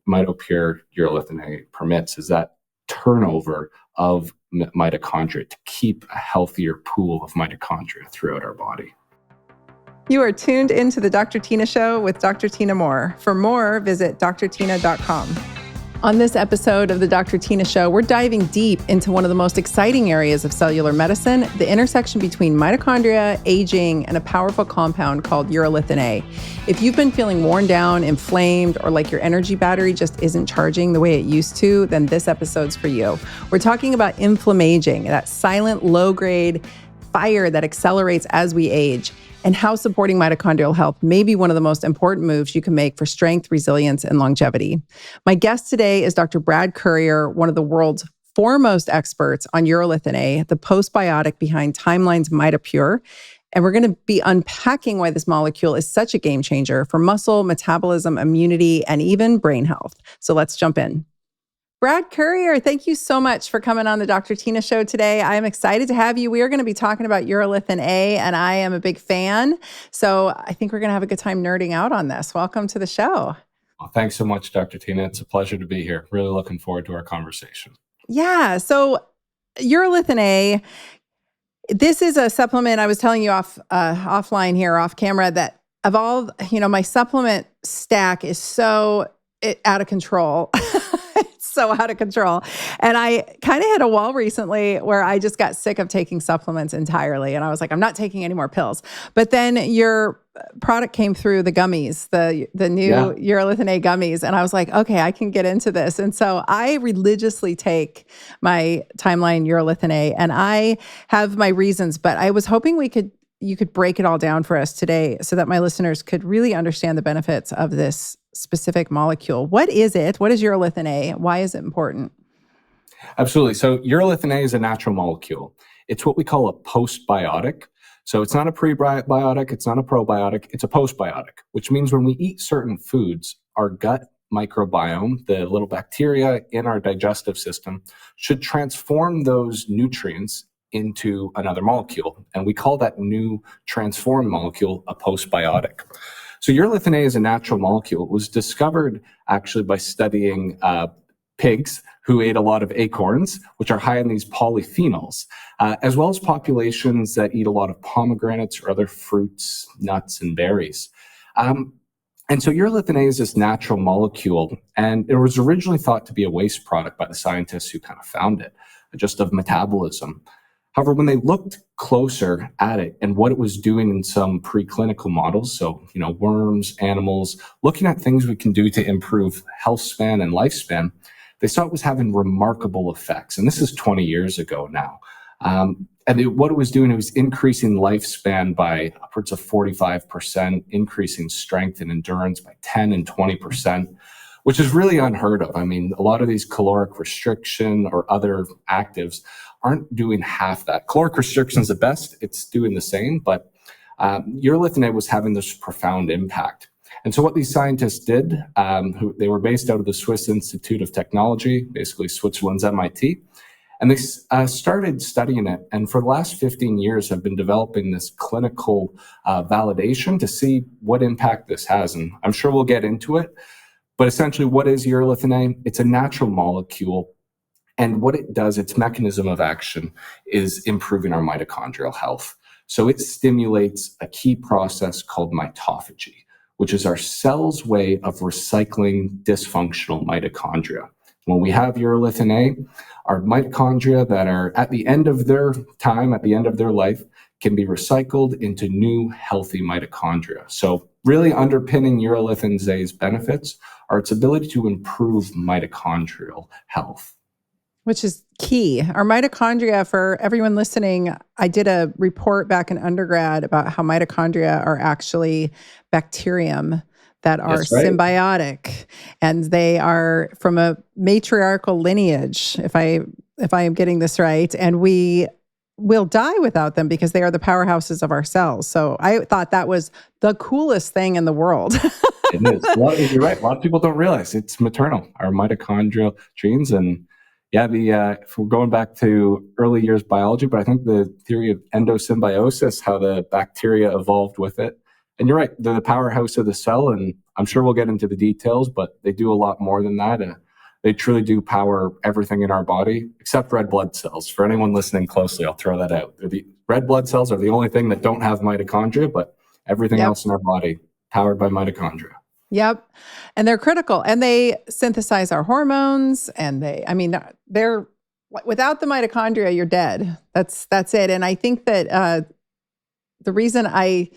Mitopure Urolithin A permits is that turnover of mitochondria to keep a healthier pool of mitochondria throughout our body. You are tuned into the Dr. Tina Show with Dr. Tina Moore. For more, visit drtyna.com. On this episode of the Dr. Tina Show, we're diving deep into one of the most exciting areas of cellular medicine, the intersection between mitochondria, aging, and a powerful compound called Urolithin A. If you've been feeling worn down, inflamed, or like your energy battery just isn't charging the way it used to, then this episode's for you. We're talking about inflammaging, that silent, low-grade fire that accelerates as we age, and how supporting mitochondrial health may be one of the most important moves you can make for strength, resilience, and longevity. My guest today is Dr. Brad Currier, one of the world's foremost experts on Urolithin A, the postbiotic behind Timeline's Mitopure. And we're going to be unpacking why this molecule is such a game changer for muscle, metabolism, immunity, and even brain health. So let's jump in. Brad Currier, thank you so much for coming on the Dr. Tina Show today. I am excited to have you. We are going to be talking about Urolithin A, and I am a big fan. So I think we're going to have a good time nerding out on this. Welcome to the show. Well, thanks so much, Dr. Tina. It's a pleasure to be here. Really looking forward to our conversation. Yeah. So Urolithin A, this is a supplement. I was telling you offline here, off camera, that of all, my supplement stack is so out of control. So out of control. And I kind of hit a wall recently where I just got sick of taking supplements entirely. And I was like, I'm not taking any more pills. But then your product came through, the gummies, the new Urolithin A gummies. And I was like, okay, I can get into this. And so I religiously take my Timeline Urolithin A, and I have my reasons, but I was hoping you could break it all down for us today so that my listeners could really understand the benefits of this specific molecule. What is it? What is Urolithin A? Why is it important? Absolutely. So Urolithin A is a natural molecule. It's what we call a postbiotic. So it's not a prebiotic, it's not a probiotic, it's a postbiotic, which means when we eat certain foods, our gut microbiome, the little bacteria in our digestive system, should transform those nutrients into another molecule. And we call that new transformed molecule a postbiotic. So Urolithin A is a natural molecule. It was discovered actually by studying pigs who ate a lot of acorns, which are high in these polyphenols, as well as populations that eat a lot of pomegranates or other fruits, nuts, and berries. And so Urolithin A is this natural molecule, and it was originally thought to be a waste product by the scientists who kind of found it, just of metabolism. However, when they looked closer at it and what it was doing in some preclinical models, so, worms, animals, looking at things we can do to improve health span and lifespan, they saw it was having remarkable effects. And this is 20 years ago now. What it was doing, it was increasing lifespan by upwards of 45%, increasing strength and endurance by 10 and 20%, which is really unheard of. I mean, a lot of these caloric restriction or other actives aren't doing half that. Caloric restriction is the best. It's doing the same, but Urolithin A was having this profound impact. And so what these scientists did, they were based out of the Swiss Institute of Technology, basically Switzerland's MIT, and they started studying it. And for the last 15 years, have been developing this clinical validation to see what impact this has. And I'm sure we'll get into it. But essentially, what is Urolithin A? It's a natural molecule. And what it does, its mechanism of action is improving our mitochondrial health. So it stimulates a key process called mitophagy, which is our cell's way of recycling dysfunctional mitochondria. When we have Urolithin A, our mitochondria that are at the end of their time, at the end of their life, can be recycled into new healthy mitochondria. So really underpinning Urolithin A's benefits are its ability to improve mitochondrial health. Which is key. Our mitochondria, for everyone listening, I did a report back in undergrad about how mitochondria are actually bacterium that are symbiotic, and they are from a matriarchal lineage, if I am getting this right, and we will die without them because they are the powerhouses of our cells. So I thought that was the coolest thing in the world. It is. Well, you're right. A lot of people don't realize it's maternal, our mitochondrial genes. And if we're going back to early years biology, but I think the theory of endosymbiosis, how the bacteria evolved with it, And you're right, they're the powerhouse of the cell, and I'm sure we'll get into the details, but they do a lot more than that. They truly do power everything in our body, except red blood cells. For anyone listening closely, I'll throw that out. The red blood cells are the only thing that don't have mitochondria, but everything else in our body powered by mitochondria. Yep. And they're critical, and they synthesize our hormones, and they're without the mitochondria, you're dead. That's it. And I think that the reason I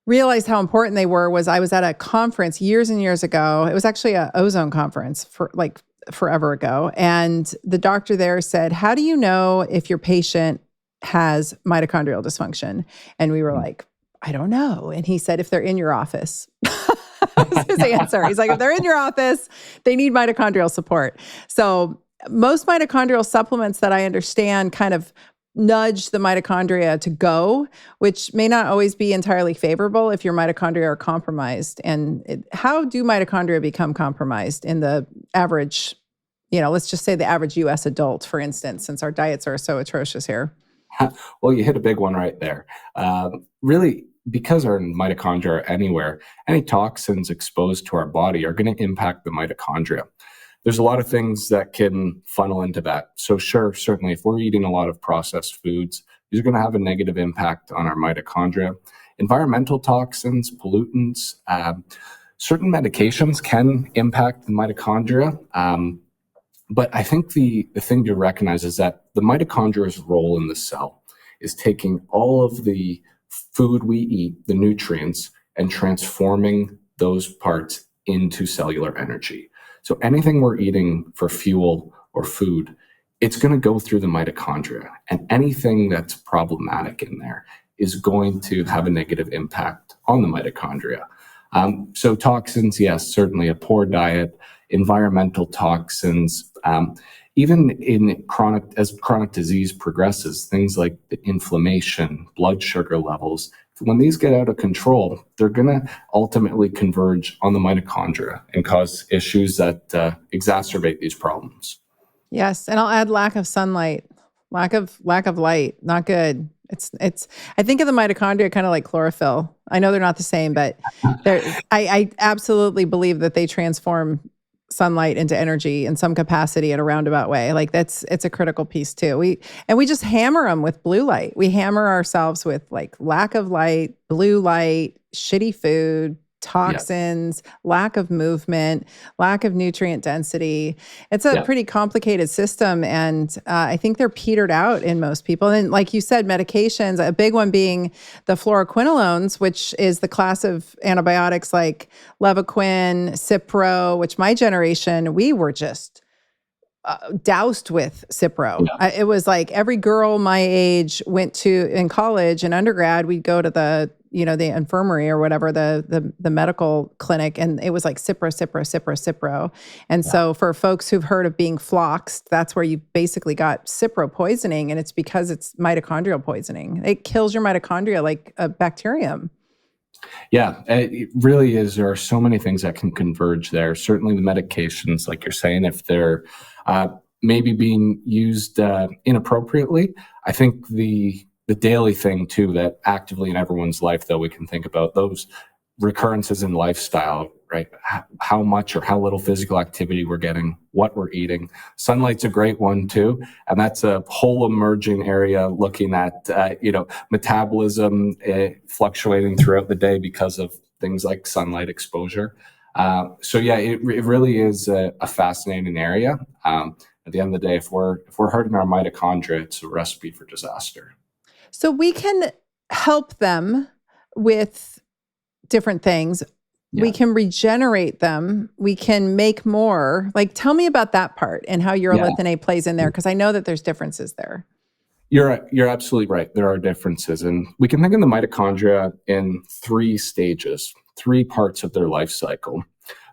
realized how important they were was I was at a conference years and years ago. It was actually an ozone conference for like forever ago. And the doctor there said, "How do you know if your patient has mitochondrial dysfunction?" And we were like, "I don't know." And he said, "If they're in your office." That was his answer. He's like, if they're in your office, they need mitochondrial support. So most mitochondrial supplements that I understand kind of nudge the mitochondria to go, which may not always be entirely favorable if your mitochondria are compromised. And how do mitochondria become compromised in the average, let's just say the average US adult, for instance, since our diets are so atrocious here? Well, you hit a big one right there. Really, because our mitochondria are anywhere, any toxins exposed to our body are going to impact the mitochondria. There's a lot of things that can funnel into that. So sure, certainly, if we're eating a lot of processed foods, these are going to have a negative impact on our mitochondria. Environmental toxins, pollutants, certain medications can impact the mitochondria. But I think the thing to recognize is that the mitochondria's role in the cell is taking all of the food we eat, the nutrients, and transforming those parts into cellular energy. So anything we're eating for fuel or food, it's going to go through the mitochondria. And anything that's problematic in there is going to have a negative impact on the mitochondria. So toxins, yes, certainly a poor diet, environmental toxins, even as chronic disease progresses, things like the inflammation, blood sugar levels, when these get out of control, they're going to ultimately converge on the mitochondria and cause issues that exacerbate these problems. Yes, and I'll add lack of sunlight, lack of light, not good. It's. I think of the mitochondria kind of like chlorophyll. I know they're not the same, but I absolutely believe that they transform sunlight into energy in some capacity in a roundabout way. Like it's a critical piece too. We just hammer them with blue light. We hammer ourselves with like lack of light, blue light, shitty food, toxins, lack of movement, lack of nutrient density. It's a pretty complicated system. And I think they're petered out in most people. And like you said, medications, a big one being the fluoroquinolones, which is the class of antibiotics like Levaquin, Cipro, which my generation, we were just doused with Cipro. It was like every girl my age went to in college and undergrad, we'd go to the infirmary or whatever, the medical clinic. And it was like Cipro. And so for folks who've heard of being floxed, that's where you basically got Cipro poisoning. And it's because it's mitochondrial poisoning. It kills your mitochondria like a bacterium. Yeah, it really is. There are so many things that can converge there. Certainly the medications, like you're saying, if they're maybe being used inappropriately, I think the daily thing too, that actively in everyone's life, though, we can think about those recurrences in lifestyle, right? How much or how little physical activity we're getting, what we're eating. Sunlight's a great one too. And that's a whole emerging area looking at, metabolism fluctuating throughout the day because of things like sunlight exposure. It really is a fascinating area. At the end of the day, if we're hurting our mitochondria, it's a recipe for disaster. So we can help them with different things. Yeah. We can regenerate them. We can make more. Like, tell me about that part and how Urolithin A plays in there, because I know that there's differences there. You're absolutely right. There are differences. And we can think of the mitochondria in 3 stages, 3 parts of their life cycle.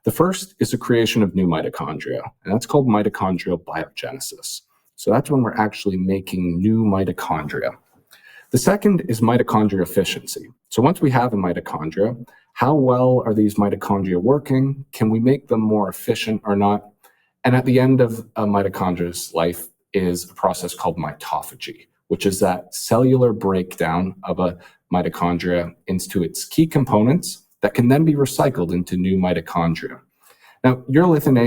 The first is the creation of new mitochondria, and that's called mitochondrial biogenesis. So that's when we're actually making new mitochondria. The second is mitochondrial efficiency. So once we have a mitochondria, how well are these mitochondria working? Can we make them more efficient or not? And at the end of a mitochondria's life is a process called mitophagy, which is that cellular breakdown of a mitochondria into its key components that can then be recycled into new mitochondria. Now, urolithin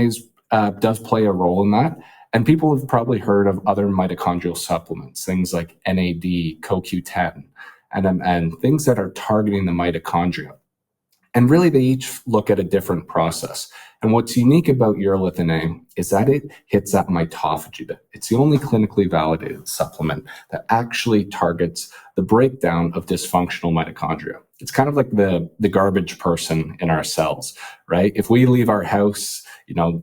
A does play a role in that, and people have probably heard of other mitochondrial supplements, things like NAD, CoQ10, and things that are targeting the mitochondria. And really, they each look at a different process. And what's unique about urolithin A is that it hits that mitophagy bit. It's the only clinically validated supplement that actually targets the breakdown of dysfunctional mitochondria. It's kind of like the garbage person in our cells, right? If we leave our house,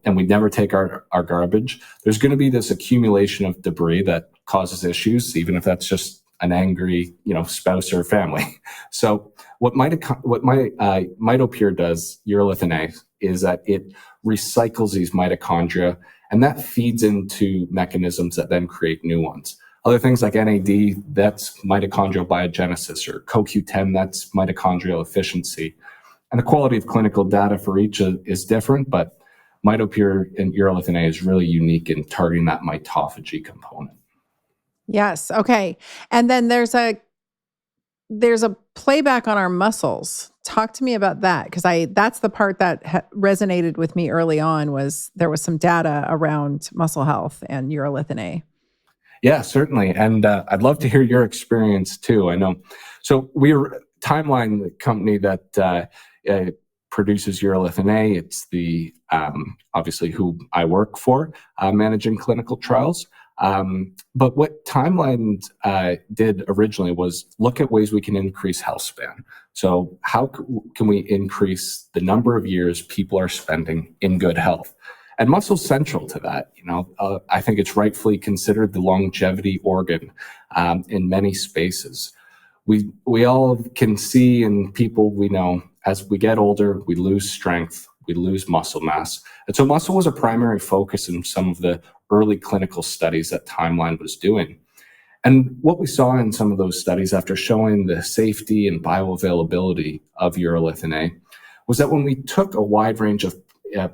and we never take our garbage, there's going to be this accumulation of debris that causes issues, even if that's just an angry, spouse or family. So what Mitopure does, urolithin A, is that it recycles these mitochondria, and that feeds into mechanisms that then create new ones. Other things like NAD, that's mitochondrial biogenesis, or CoQ10, that's mitochondrial efficiency. And the quality of clinical data for each is different, but Mitopure and urolithin A is really unique in targeting that mitophagy component. Yes. Okay. And then there's a playback on our muscles. Talk to me about that, because that's the part that resonated with me early on. Was there was some data around muscle health and urolithin A. Yeah, certainly. And I'd love to hear your experience too. I know. So we're Timeline, the company that produces urolithin A. It's the obviously who I work for, managing clinical trials. But what Timeline did originally was look at ways we can increase health span. So how can we increase the number of years people are spending in good health? And muscle's central to that. I think it's rightfully considered the longevity organ in many spaces. We all can see in people we know, as we get older, we lose strength, we lose muscle mass. And so muscle was a primary focus in some of the early clinical studies that Timeline was doing. And what we saw in some of those studies, after showing the safety and bioavailability of urolithin A, was that when we took a wide range of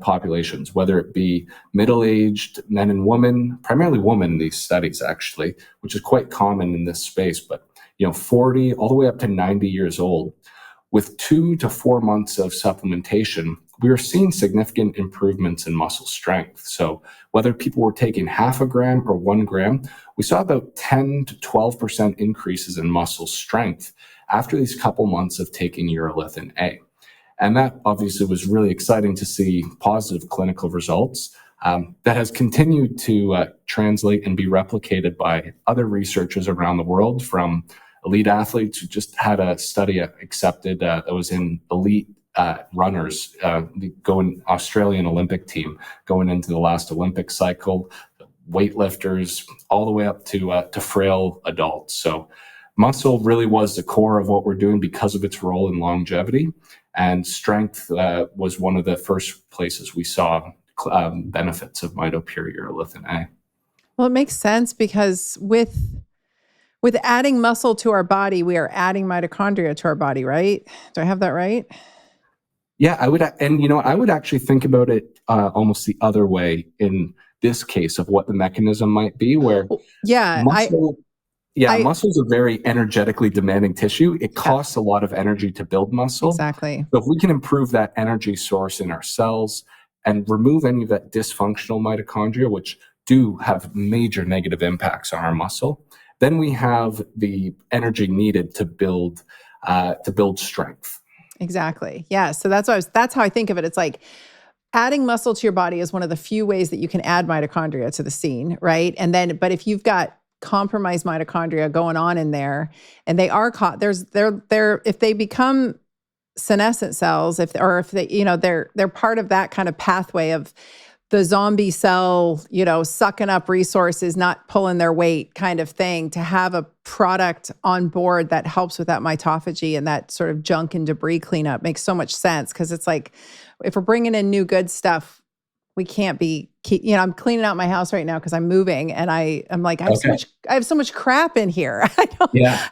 populations, whether it be middle-aged men and women, primarily women in these studies actually, which is quite common in this space, but 40 all the way up to 90 years old, with 2 to 4 months of supplementation, we were seeing significant improvements in muscle strength. So whether people were taking half a gram or 1 gram, we saw about 10 to 12% increases in muscle strength after these couple months of taking urolithin A. And that obviously was really exciting to see positive clinical results that has continued to translate and be replicated by other researchers around the world, from elite athletes who just had a study accepted that was in elite runners, going Australian Olympic team going into the last Olympic cycle, weightlifters, all the way up to frail adults. So muscle really was the core of what we're doing because of its role in longevity, and strength was one of the first places we saw benefits of Mitopure urolithin A. Well, it makes sense, because with adding muscle to our body, we are adding mitochondria to our body, right? Do I have that right? Yeah, I would. And, I would actually think about it almost the other way in this case of what the mechanism might be, where muscle's a very energetically demanding tissue. It costs a lot of energy to build muscle. Exactly. So if we can improve that energy source in our cells and remove any of that dysfunctional mitochondria, which do have major negative impacts on our muscle, then we have the energy needed to build strength. Exactly. Yeah. So that's how I think of it. It's like adding muscle to your body is one of the few ways that you can add mitochondria to the scene, right? And then, but if you've got compromised mitochondria going on in there, and they are caught, if they become senescent cells, if they, they're part of that kind of pathway of the zombie cell, sucking up resources, not pulling their weight kind of thing, to have a product on board that helps with that mitophagy and that sort of junk and debris cleanup makes so much sense. Because it's like, if we're bringing in new good stuff, we can't I'm cleaning out my house right now because I'm moving, and I'm like, I have so much crap in here.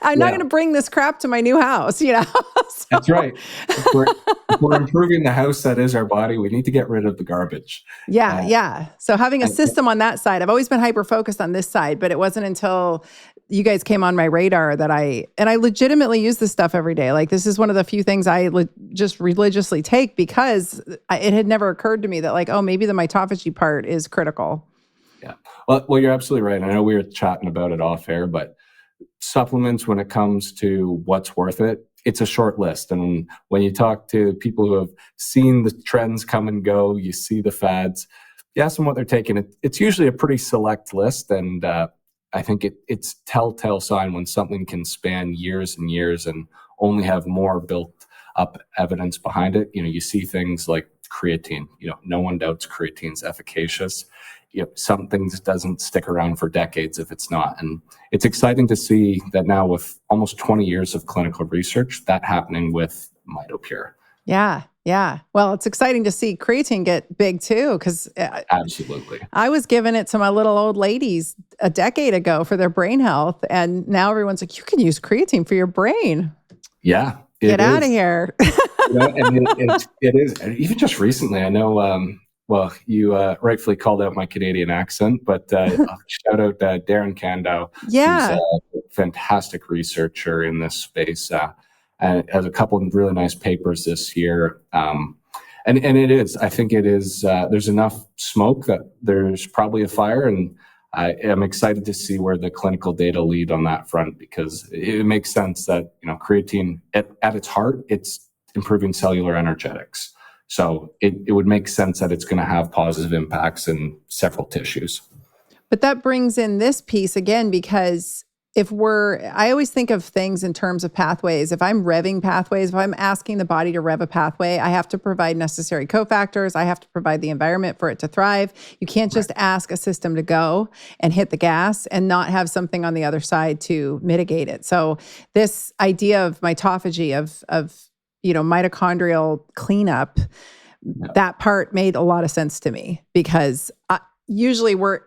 I'm not going to bring this crap to my new house, So. That's right. If we're improving the house that is our body, we need to get rid of the garbage. Yeah. So having a system on that side, I've always been hyper-focused on this side, but it wasn't until you guys came on my radar that I legitimately use this stuff every day. Like, this is one of the few things I just religiously take because it had never occurred to me that, like, oh, maybe the mitophagy part is critical. Yeah. Well, you're absolutely right. I know we were chatting about it off air, but supplements, when it comes to what's worth it, it's a short list. And when you talk to people who have seen the trends come and go, you see the fads, you ask them what they're taking. It's usually a pretty select list. And I think it's telltale sign when something can span years and years and only have more built up evidence behind it. You see things like creatine. No one doubts creatine's efficacious. Some things doesn't stick around for decades if it's not. And it's exciting to see that now with almost 20 years of clinical research, that happening with Mitopure. Yeah. Yeah. Well, it's exciting to see creatine get big too, because absolutely, I was giving it to my little old ladies a decade ago for their brain health. And now everyone's like, you can use creatine for your brain. Yeah. Get out of here. And it is. Even just recently, I know, well, you rightfully called out my Canadian accent, but shout out Darren Candow, yeah, who's a fantastic researcher in this space, and has a couple of really nice papers this year. And it is, I think it is, there's enough smoke that there's probably a fire, and I am excited to see where the clinical data lead on that front, because it makes sense that, creatine at its heart, it's improving cellular energetics. So it would make sense that it's going to have positive impacts in several tissues. But that brings in this piece again, because I always think of things in terms of pathways. If I'm revving pathways, if I'm asking the body to rev a pathway, I have to provide necessary cofactors. I have to provide the environment for it to thrive. You can't just ask a system to go and hit the gas and not have something on the other side to mitigate it. So this idea of mitophagy, of mitochondrial cleanup, that part made a lot of sense to me, because usually we're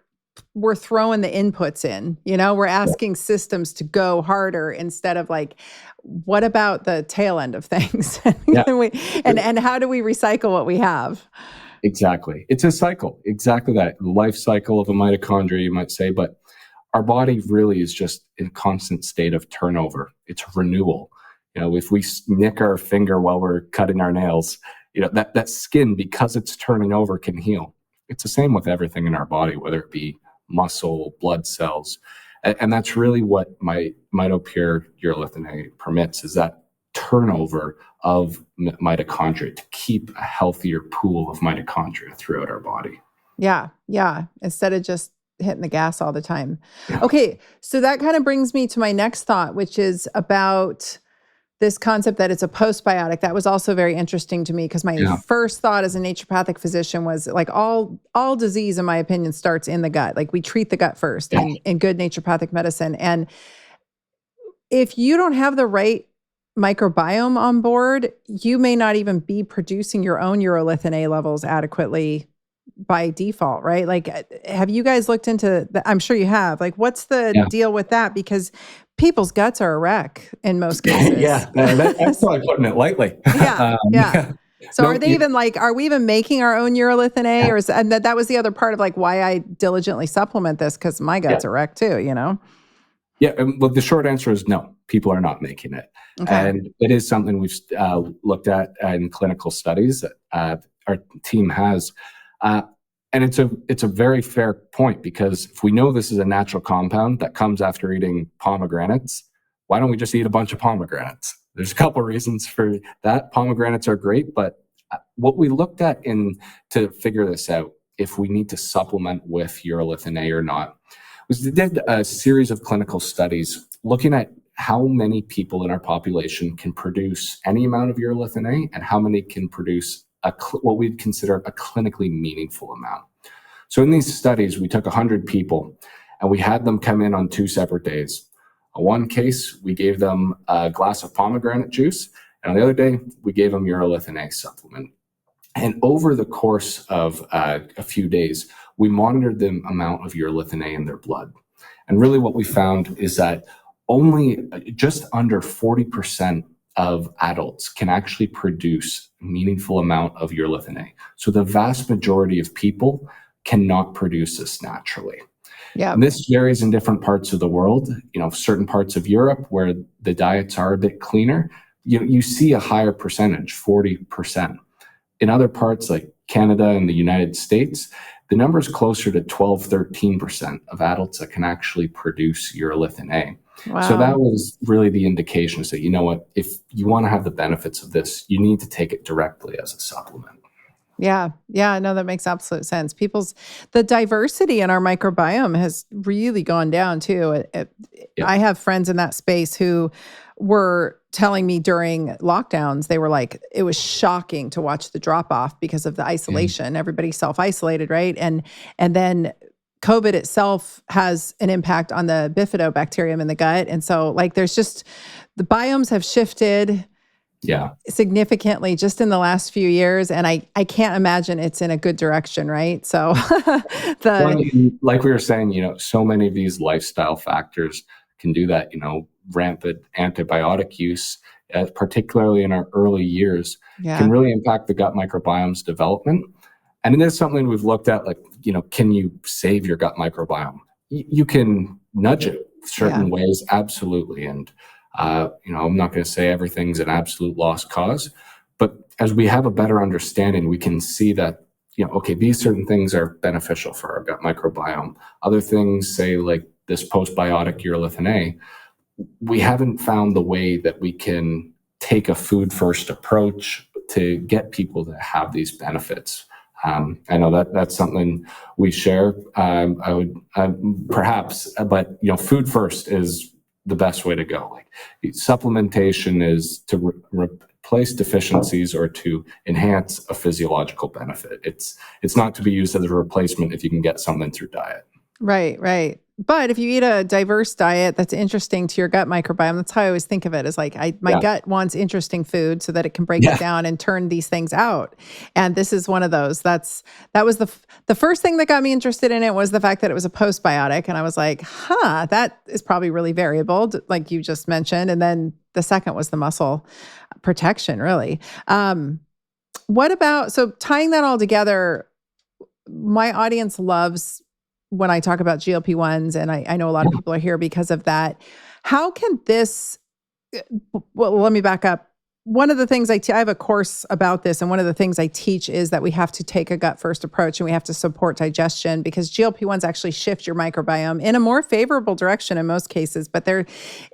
throwing the inputs in, we're asking systems to go harder instead of like, what about the tail end of things? and how do we recycle what we have? Exactly. It's a cycle. Exactly that. The life cycle of a mitochondria, you might say, but our body really is just in a constant state of turnover. It's renewal. If we nick our finger while we're cutting our nails, that skin, because it's turning over, can heal. It's the same with everything in our body, whether it be muscle, blood cells. And that's really what my Mitopure Urolithin A permits, is that turnover of mitochondria, to keep a healthier pool of mitochondria throughout our body. Yeah. Yeah. Instead of just hitting the gas all the time. Yeah. Okay. So that kind of brings me to my next thought, which is about this concept that it's a postbiotic. That was also very interesting to me, because my first thought as a naturopathic physician was like, all disease, in my opinion, starts in the gut. Like, we treat the gut first in good naturopathic medicine. And if you don't have the right microbiome on board, you may not even be producing your own urolithin A levels adequately by default, right? Like, have you guys looked into that? I'm sure you have. Like, what's the deal with that? Because people's guts are a wreck in most cases. That's probably putting it lightly. So are we even making our own urolithin A? And that was the other part of like why I diligently supplement this, because my gut's a wreck too, Yeah, well, the short answer is no, people are not making it. Okay. And it is something we've looked at in clinical studies that our team has. And it's a very fair point, because if we know this is a natural compound that comes after eating pomegranates, why don't we just eat a bunch of pomegranates? There's a couple of reasons for that. Pomegranates are great, but what we looked at to figure this out, if we need to supplement with urolithin A or not, was they did a series of clinical studies looking at how many people in our population can produce any amount of urolithin A and how many can produce what we'd consider a clinically meaningful amount. So in these studies, we took 100 people and we had them come in on 2 separate days. On one case, we gave them a glass of pomegranate juice, and on the other day, we gave them urolithin A supplement. And over the course of a few days, we monitored the amount of urolithin A in their blood. And really what we found is that only just under 40% of adults can actually produce a meaningful amount of urolithin A. So the vast majority of people cannot produce this naturally. Yeah. And this varies in different parts of the world. Certain parts of Europe where the diets are a bit cleaner, you see a higher percentage, 40%. In other parts like Canada and the United States, the number is closer to 12, 13% of adults that can actually produce urolithin A. So Wow. that was really the indications that, if you want to have the benefits of this, you need to take it directly as a supplement. Yeah. Yeah. No, that makes absolute sense. The diversity in our microbiome has really gone down too. Yeah. I have friends in that space who were telling me during lockdowns, they were like, it was shocking to watch the drop off because of the isolation. Everybody self-isolated, right? And then COVID itself has an impact on the bifidobacterium in the gut. And so like there's just the biomes have shifted significantly just in the last few years. And I can't imagine it's in a good direction, right? So like we were saying, so many of these lifestyle factors can do that, rampant antibiotic use, particularly in our early years, can really impact the gut microbiome's development. And it is something we've looked at, like, can you save your gut microbiome? You can nudge it certain ways, absolutely. And I'm not going to say everything's an absolute lost cause, but as we have a better understanding, we can see that, okay, these certain things are beneficial for our gut microbiome. Other things, say like this postbiotic urolithin A, we haven't found the way that we can take a food first approach to get people to have these benefits. I know that's something we share. I would perhaps, but food first is the best way to go. Like supplementation is to replace deficiencies or to enhance a physiological benefit. It's not to be used as a replacement if you can get something through diet. Right, right. But if you eat a diverse diet that's interesting to your gut microbiome, that's how I always think of it, is like my gut wants interesting food so that it can break it down and turn these things out. And this is one of those. That was the first thing that got me interested in it, was the fact that it was a postbiotic. And I was like, that is probably really variable, like you just mentioned. And then the second was the muscle protection, really. What about, so tying that all together, my audience loves when I talk about GLP-1s, and I know a lot of people are here because of that. How can this, well, let me back up. One of the things I have a course about this, and one of the things I teach is that we have to take a gut first approach and we have to support digestion, because GLP-1s actually shift your microbiome in a more favorable direction in most cases, but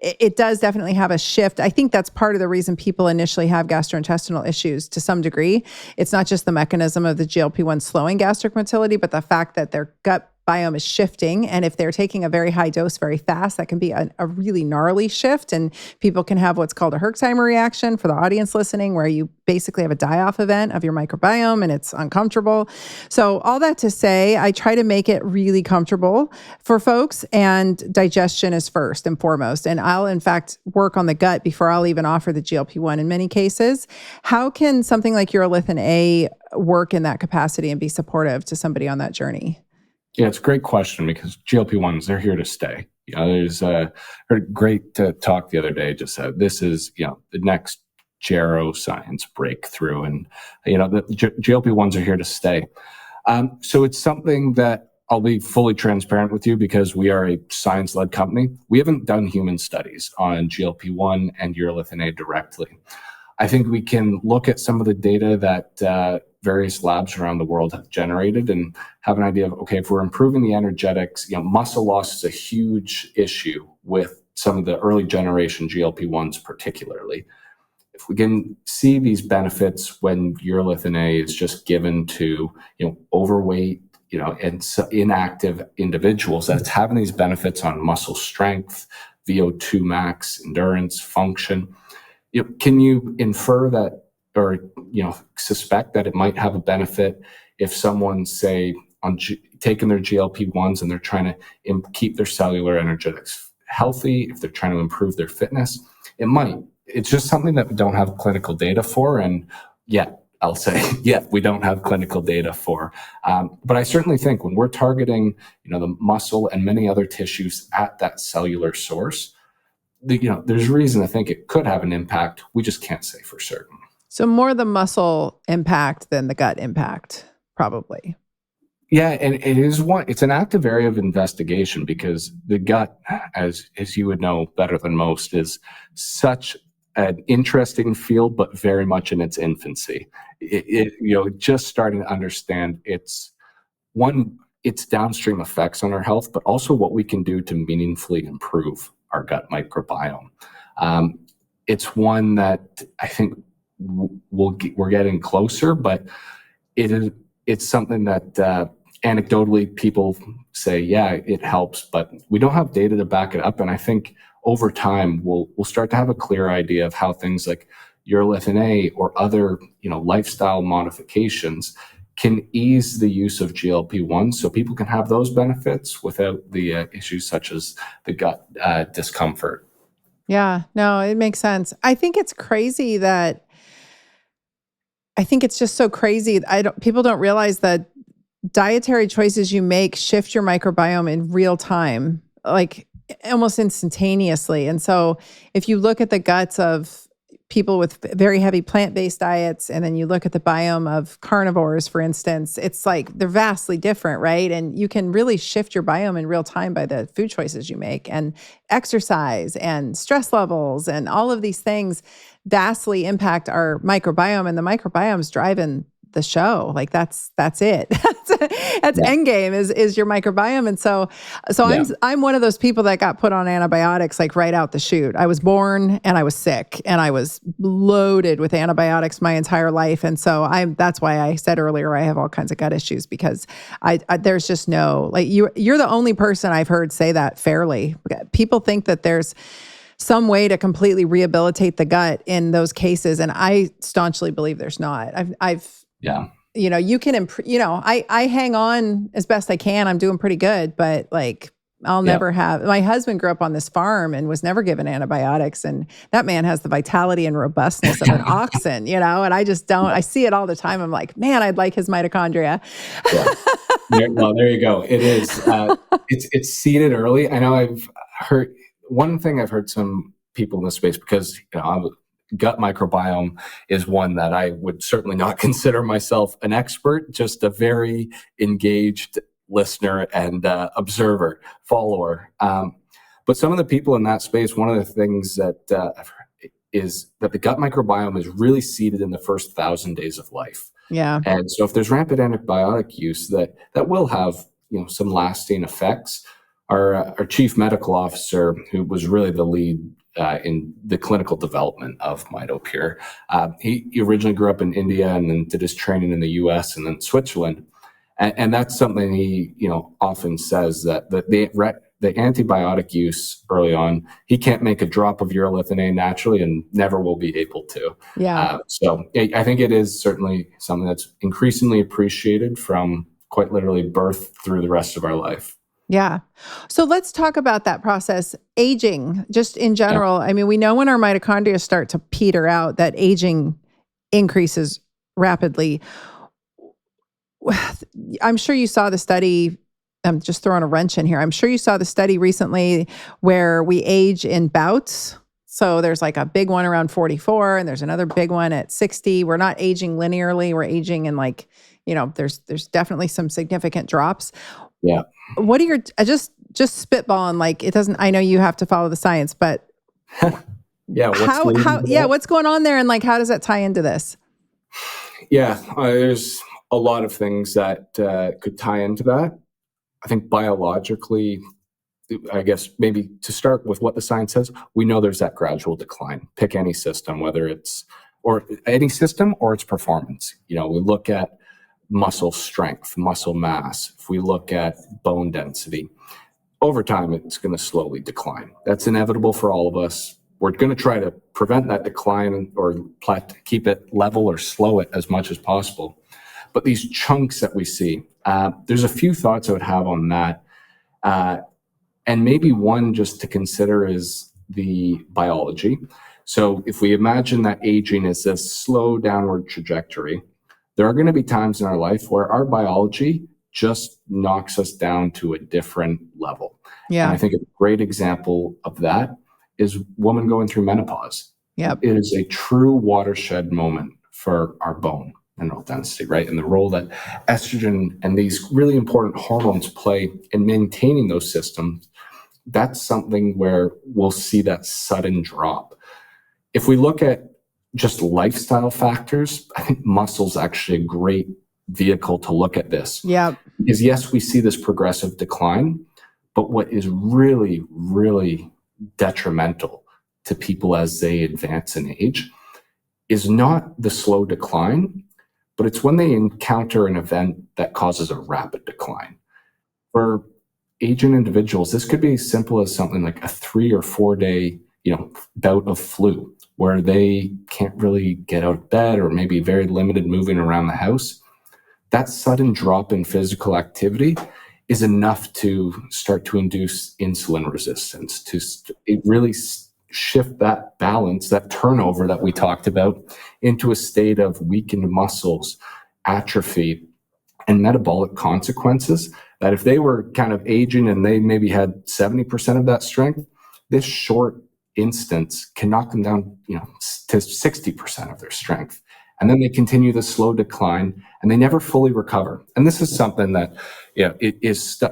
it does definitely have a shift. I think that's part of the reason people initially have gastrointestinal issues to some degree. It's not just the mechanism of the GLP-1 slowing gastric motility, but the fact that their gut biome is shifting. And if they're taking a very high dose very fast, that can be a really gnarly shift. And people can have what's called a Herxheimer reaction, for the audience listening, where you basically have a die-off event of your microbiome and it's uncomfortable. So all that to say, I try to make it really comfortable for folks, and digestion is first and foremost. And I'll in fact work on the gut before I'll even offer the GLP-1 in many cases. How can something like Urolithin A work in that capacity and be supportive to somebody on that journey? Yeah, it's a great question, because GLP-1s, they're here to stay. There's a great talk the other day just said this is, the next geroscience breakthrough. And, the GLP-1s are here to stay. So it's something that I'll be fully transparent with you, because we are a science-led company. We haven't done human studies on GLP-1 and urolithin A directly. I think we can look at some of the data that various labs around the world have generated and have an idea of, okay, if we're improving the energetics, muscle loss is a huge issue with some of the early generation GLP-1s particularly. If we can see these benefits when urolithin A is just given to, overweight, and inactive individuals, that's having these benefits on muscle strength, VO2 max, endurance, function. Can you infer that, or suspect that it might have a benefit if someone's, say, taking their GLP-1s and they're trying to keep their cellular energetics healthy, if they're trying to improve their fitness? It might. It's just something that we don't have clinical data for, and yet I'll say, we don't have clinical data for. But I certainly think when we're targeting, the muscle and many other tissues at that cellular source, there's reason to think it could have an impact. We just can't say for certain. So more the muscle impact than the gut impact, probably. Yeah, and it's an active area of investigation because the gut, as you would know better than most, is such an interesting field, but very much in its infancy. Just starting to understand its downstream effects on our health, but also what we can do to meaningfully improve our gut microbiome. It's one that I think we're getting closer, but it's something that anecdotally people say, yeah, it helps, but we don't have data to back it up. And I think over time we'll start to have a clear idea of how things like Urolithin A or other lifestyle modifications can ease the use of GLP-1 so people can have those benefits without the issues such as the gut discomfort. Yeah, no, it makes sense. I think it's just so crazy. People don't realize that dietary choices you make shift your microbiome in real time, like almost instantaneously. And so if you look at the guts of people with very heavy plant-based diets, and then you look at the biome of carnivores, for instance, it's like they're vastly different, right? And you can really shift your biome in real time by the food choices you make, and exercise and stress levels and all of these things vastly impact our microbiome, and the microbiome's driving the show. Like that's it. That's end game is your microbiome. And so I'm one of those people that got put on antibiotics like right out the chute. I was born and I was sick and I was loaded with antibiotics my entire life. And so that's why I said earlier I have all kinds of gut issues, because there's just no, like, you're the only person I've heard say that fairly. People think that there's some way to completely rehabilitate the gut in those cases, and I staunchly believe there's not. You can improve. I hang on as best I can. I'm doing pretty good, but like I'll never have. My husband grew up on this farm and was never given antibiotics, and that man has the vitality and robustness of an oxen. And I just don't. I see it all the time. I'm like, man, I'd like his mitochondria. Well, there you go. It is. It's seeded early. I know I've heard. One thing I've heard some people in this space, because gut microbiome is one that I would certainly not consider myself an expert, just a very engaged listener and observer, follower. But some of the people in that space, one of the things that I've heard is that the gut microbiome is really seeded in the first 1,000 days of life. Yeah. And so if there's rampant antibiotic use, that will have some lasting effects. Our chief medical officer, who was really the lead in the clinical development of Mitopure, he originally grew up in India and then did his training in the U.S. and then Switzerland, and that's something he often says that the antibiotic use early on, he can't make a drop of Urolithin A naturally and never will be able to. Yeah. So I think it is certainly something that's increasingly appreciated from quite literally birth through the rest of our life. Yeah. So let's talk about that process. Aging, just in general. Yeah. I mean, we know when our mitochondria start to peter out, that aging increases rapidly. I'm sure you saw the study. I'm just throwing a wrench in here. I'm sure you saw the study recently where we age in bouts. So there's like a big one around 44 and there's another big one at 60. We're not aging linearly. We're aging in there's definitely some significant drops. Yeah. What are your, just spitballing, like it doesn't, I know you have to follow the science, but what's going on there? And like, how does that tie into this? Yeah, there's a lot of things that could tie into that. I think biologically, I guess maybe to start with what the science says, we know there's that gradual decline. Pick any system, whether it's, or any system or its performance. We look at muscle strength, muscle mass. If we look at bone density, over time, it's going to slowly decline. That's inevitable for all of us. We're going to try to prevent that decline or keep it level or slow it as much as possible. But these chunks that we see, there's a few thoughts I would have on that. And maybe one just to consider is the biology. So if we imagine that aging is a slow downward trajectory, there are going to be times in our life where our biology just knocks us down to a different level. Yeah. And I think a great example of that is women going through menopause. Yep. It is a true watershed moment for our bone. mineral density, right? And the role that estrogen and these really important hormones play in maintaining those systems, that's something where we'll see that sudden drop. If we look at just lifestyle factors, I think muscle's actually a great vehicle to look at this. Yeah. Because yes, we see this progressive decline, but what is really, really detrimental to people as they advance in age is not the slow decline, but it's when they encounter an event that causes a rapid decline. For aging individuals, this could be as simple as something like a 3 or 4 day, bout of flu, where they can't really get out of bed or maybe very limited moving around the house. That sudden drop in physical activity is enough to start to induce insulin resistance, to it really shift that balance, that turnover that we talked about, into a state of weakened muscles, atrophy, and metabolic consequences that if they were kind of aging and they maybe had 70% of that strength, this short instance can knock them down, to 60% of their strength. And then they continue the slow decline and they never fully recover. And this is something that,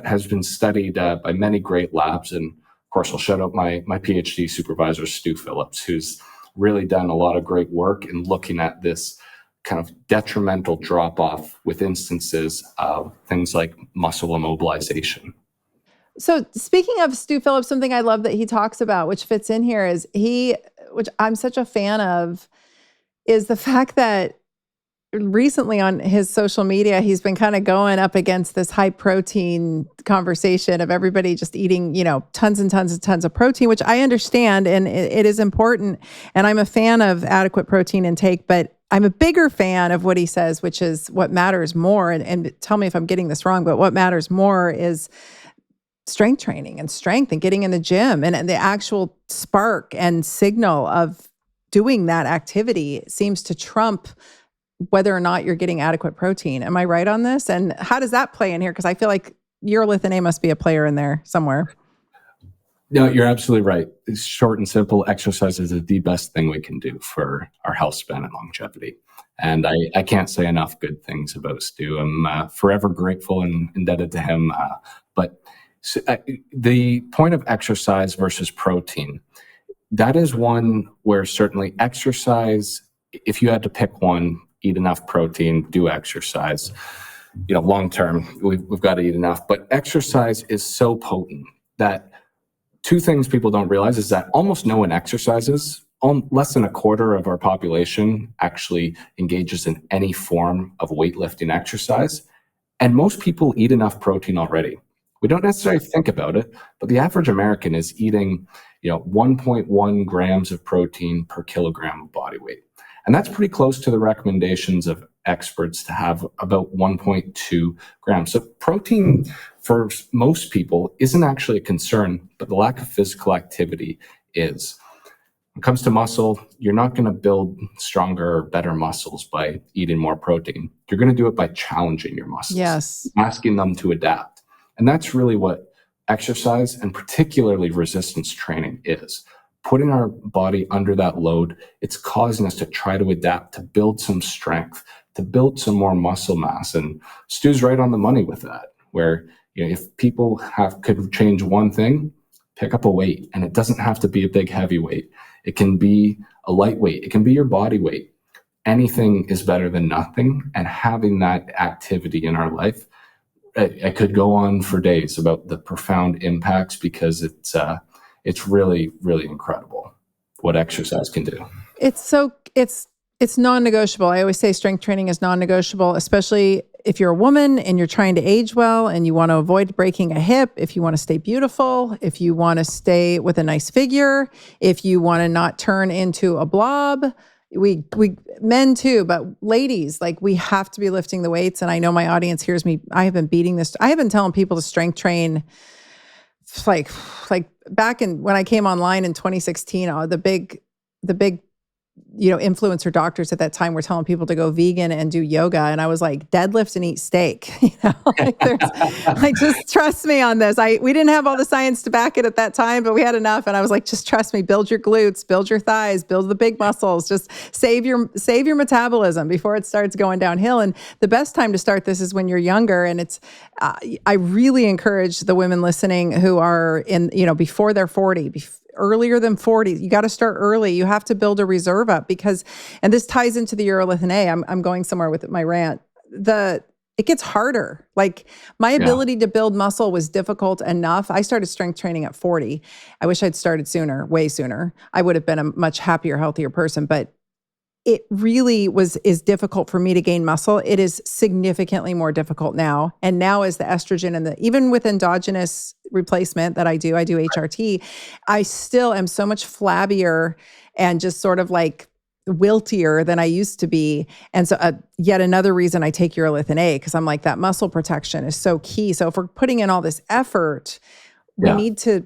has been studied by many great labs. And of course, I'll shout out my PhD supervisor, Stu Phillips, who's really done a lot of great work in looking at this kind of detrimental drop off with instances of things like muscle immobilization. So speaking of Stu Phillips, something I love that he talks about, which fits in here, is which I'm such a fan of, is the fact that recently on his social media, he's been kind of going up against this high protein conversation of everybody just eating, tons and tons and tons of protein, which I understand. And it is important. And I'm a fan of adequate protein intake, but I'm a bigger fan of what he says, which is what matters more. And tell me if I'm getting this wrong, but what matters more is strength training and strength and getting in the gym and the actual spark and signal of doing that activity seems to trump whether or not you're getting adequate protein. Am I right on this? And how does that play in here? Because I feel like Urolithin A must be a player in there somewhere. No, you're absolutely right. It's short and simple. Exercise is the best thing we can do for our health span and longevity. And I can't say enough good things about Stu. I'm forever grateful and indebted to him. But the point of exercise versus protein, that is one where certainly exercise, if you had to pick one, eat enough protein, do exercise. Long term, we've got to eat enough. But exercise is so potent that two things people don't realize is that almost no one exercises. Less than a quarter of our population actually engages in any form of weightlifting exercise. And most people eat enough protein already. We don't necessarily think about it, but the average American is eating, 1.1 grams of protein per kilogram of body weight. And that's pretty close to the recommendations of experts to have about 1.2 grams. So protein for most people isn't actually a concern, but the lack of physical activity is. When it comes to muscle, you're not going to build stronger or better muscles by eating more protein. You're going to do it by challenging your muscles, yes, asking them to adapt. And that's really what exercise and particularly resistance training is. Putting our body under that load, it's causing us to try to adapt, to build some strength, to build some more muscle mass. And Stu's right on the money with that, where if people could change one thing, pick up a weight. And it doesn't have to be a big heavy weight. It can be a lightweight. It can be your body weight. Anything is better than nothing. And having that activity in our life, I could go on for days about the profound impacts, because it's really, really incredible what exercise can do. It's non-negotiable. I always say strength training is non-negotiable, especially if you're a woman and you're trying to age well and you want to avoid breaking a hip, if you want to stay beautiful, if you want to stay with a nice figure, if you want to not turn into a blob. We men too, but ladies, we have to be lifting the weights. And I know my audience hears me. I have been telling people to strength train like back in when I came online in 2016, the big influencer doctors at that time were telling people to go vegan and do yoga. And I was like, deadlift and eat steak. Like, just trust me on this. We didn't have all the science to back it at that time, but we had enough. And I was like, just trust me, build your glutes, build your thighs, build the big muscles, just save your metabolism before it starts going downhill. And the best time to start this is when you're younger. And it's, I really encourage the women listening who are in, before they're 40, earlier than 40. You got to start early. You have to build a reserve up because, and this ties into the Urolithin A. I'm going somewhere with my rant. It gets harder. Like, my ability to build muscle was difficult enough. I started strength training at 40. I wish I'd started sooner, way sooner. I would have been a much happier, healthier person, but it really is difficult for me to gain muscle. It is significantly more difficult now. And now, as the estrogen and even with endogenous replacement that I do HRT, I still am so much flabbier and just sort of like wiltier than I used to be. And so yet another reason I take Urolithin A, because I'm like, that muscle protection is so key. So if we're putting in all this effort, we need to,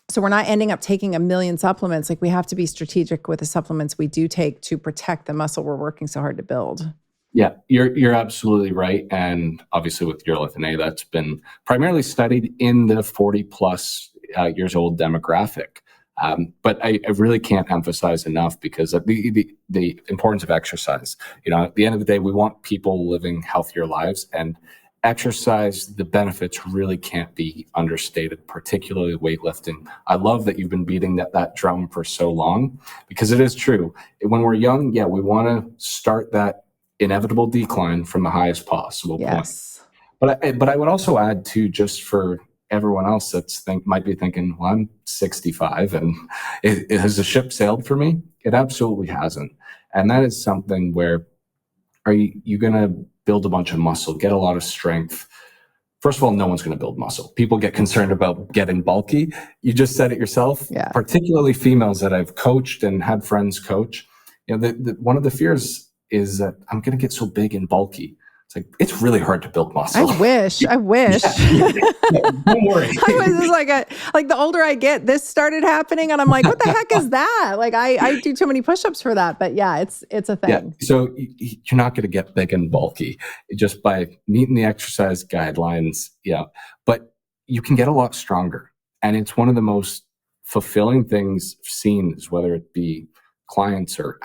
so we're not ending up taking a million supplements. Like, we have to be strategic with the supplements we do take to protect the muscle we're working so hard to build. Yeah, you're absolutely right. And obviously with Urolithin A, that's been primarily studied in the 40 plus years old demographic. But I really can't emphasize enough, because of the importance of exercise. At the end of the day, we want people living healthier lives, and exercise, the benefits really can't be understated, particularly weightlifting. I love that you've been beating that drum for so long, because it is true. When we're young, we want to start that inevitable decline from the highest possible point. But I would also add too, just for everyone else might be thinking, well, I'm 65 and has the ship sailed for me? It absolutely hasn't. And that is something where, are you going to build a bunch of muscle, get a lot of strength? First of all, no one's going to build muscle. People get concerned about getting bulky. You just said it yourself, particularly females that I've coached and had friends coach. One of the fears is that I'm going to get so big and bulky. It's like, it's really hard to build muscle. I wish. Don't worry. I was just like the older I get, this started happening, and I'm like, what the heck is that? Like, I do too many push-ups for that, but it's a thing. Yeah. So you're not going to get big and bulky just by meeting the exercise guidelines. Yeah. But you can get a lot stronger. And it's one of the most fulfilling things seen, is whether it be clients or